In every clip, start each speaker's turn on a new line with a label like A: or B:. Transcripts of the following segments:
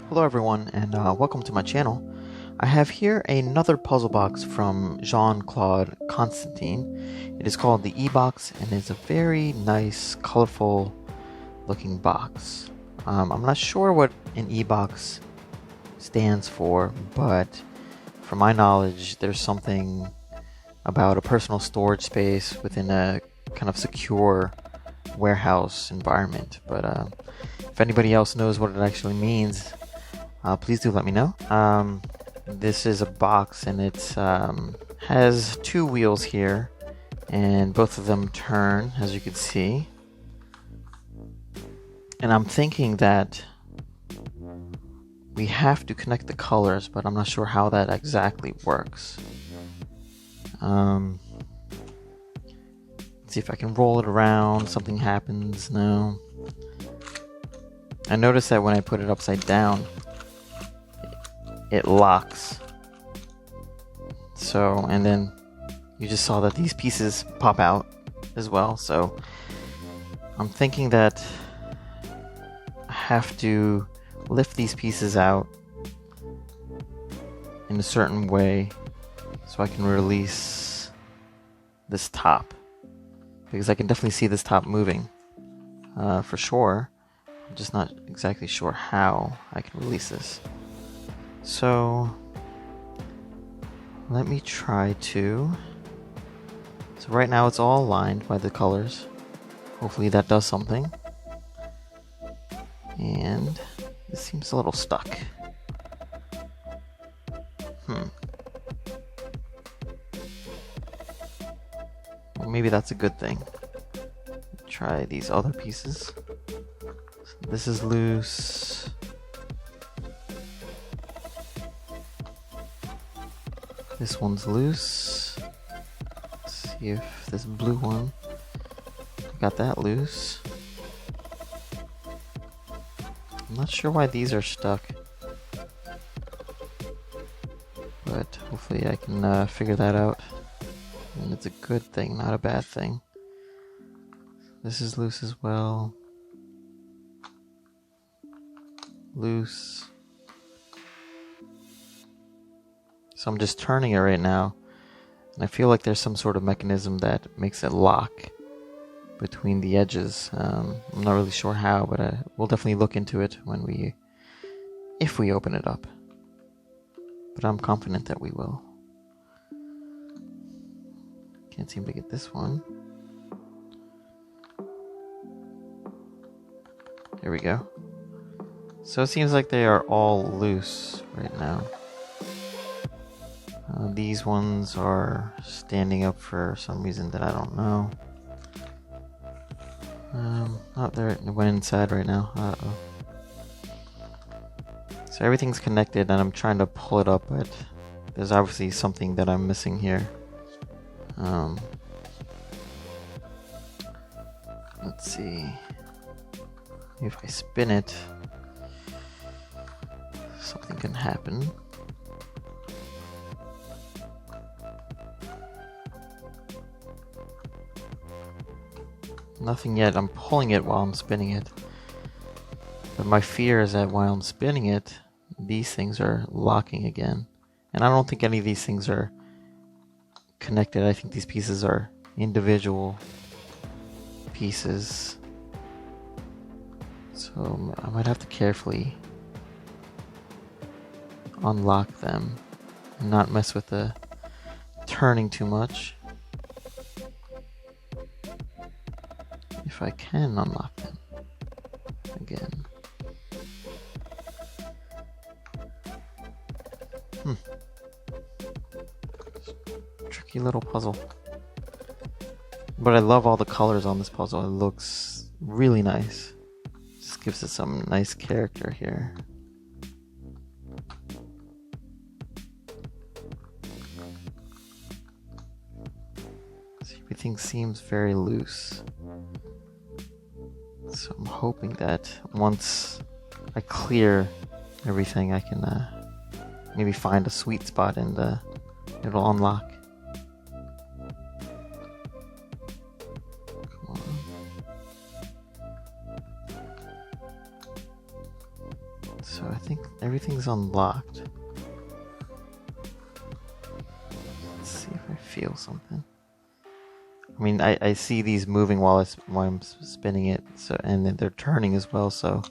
A: Hello everyone and welcome to my channel. I have here another puzzle box from Jean Claude Constantin. It is called the EBox and is a very nice, colorful looking box. I'm not sure what an EBox stands for, but from my knowledge there's something about a personal storage space within a kind of secure warehouse environment. But if anybody else knows what it actually means, please do let me know. This is a box and it has two wheels here and both of them turn, as you can see. And I'm thinking that we have to connect the colors, but I'm not sure how that exactly works. Let's see if I can roll it around, something happens. No. I noticed that when I put it upside down, it locks. So, and then you just saw that these pieces pop out as well. So I'm thinking that I have to lift these pieces out in a certain way so I can release this top, because I can definitely see this top moving for sure. I'm just not exactly sure how I can release this. So let me try to. So right now it's all aligned by the colors. Hopefully that does something. And this seems a little stuck. Well, maybe that's a good thing. Try these other pieces. So this is loose. This one's loose. Let's see if this blue one got that loose. I'm not sure why these are stuck, but hopefully I can figure that out. And it's a good thing, not a bad thing. This is loose as well. Loose. So I'm just turning it right now, and I feel like there's some sort of mechanism that makes it lock between the edges. I'm not really sure how, but we'll definitely look into it if we open it up. But I'm confident that we will. Can't seem to get this one. There we go. So it seems like they are all loose right now. These ones are standing up for some reason that I don't know. Oh, there, it went inside right now. Uh-oh. So everything's connected and I'm trying to pull it up, but there's obviously something that I'm missing here. Let's see. If I spin it, something can happen. Nothing yet. I'm pulling it while I'm spinning it. But my fear is that while I'm spinning it, these things are locking again. And I don't think any of these things are connected. I think these pieces are individual pieces. So I might have to carefully unlock them and not mess with the turning too much. If I can unlock them again. Tricky little puzzle. But I love all the colors on this puzzle. It looks really nice. Just gives it some nice character here. Everything seems very loose. So I'm hoping that once I clear everything, I can maybe find a sweet spot and it'll unlock. Come on. So I think everything's unlocked. Let's see if I feel something. I mean, I see these moving while I'm spinning it, so, and then they're turning as well. So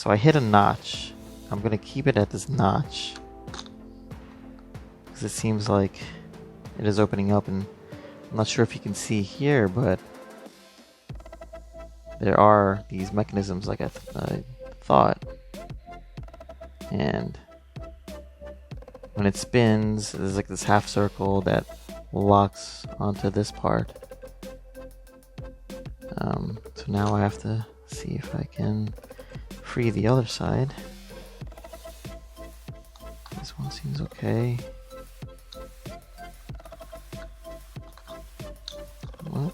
A: I hit a notch. I'm gonna keep it at this notch because it seems like it is opening up, and I'm not sure if you can see here, but there are these mechanisms like I thought, and when it spins, there's like this half circle that locks onto this part. So now I have to see if I can free the other side. This one seems okay. Well,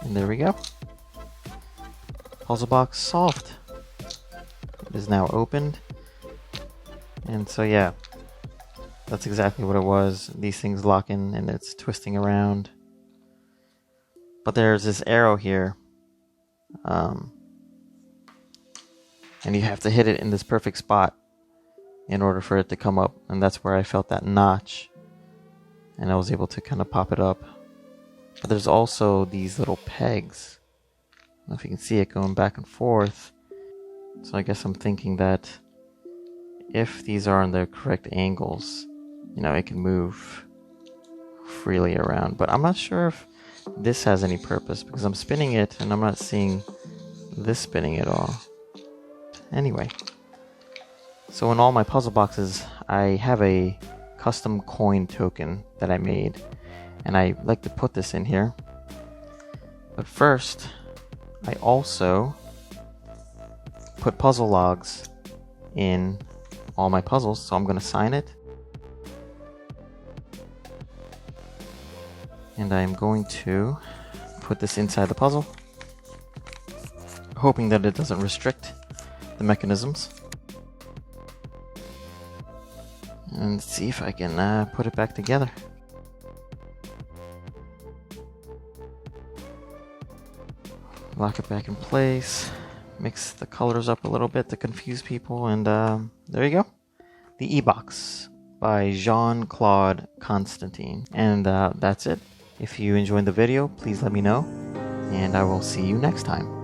A: and there we go. Puzzle box solved. It is now opened. And so yeah, that's exactly what it was. These things lock in and it's twisting around. But there's this arrow here. And you have to hit it in this perfect spot in order for it to come up. And that's where I felt that notch. And I was able to kind of pop it up. But there's also these little pegs. I don't know if you can see it going back and forth. So I guess I'm thinking that if these are on the correct angles, you know, it can move freely around. But I'm not sure if this has any purpose because I'm spinning it and I'm not seeing this spinning at all. Anyway, so in all my puzzle boxes, I have a custom coin token that I made, and I like to put this in here. But first, I also put puzzle logs in all my puzzles, so I'm going to sign it. And I'm going to put this inside the puzzle, hoping that it doesn't restrict the mechanisms. And see if I can put it back together. Lock it back in place. Mix the colors up a little bit to confuse people. And there you go. The EBox by Jean Claude Constantin. And that's it. If you enjoyed the video, please let me know. And I will see you next time.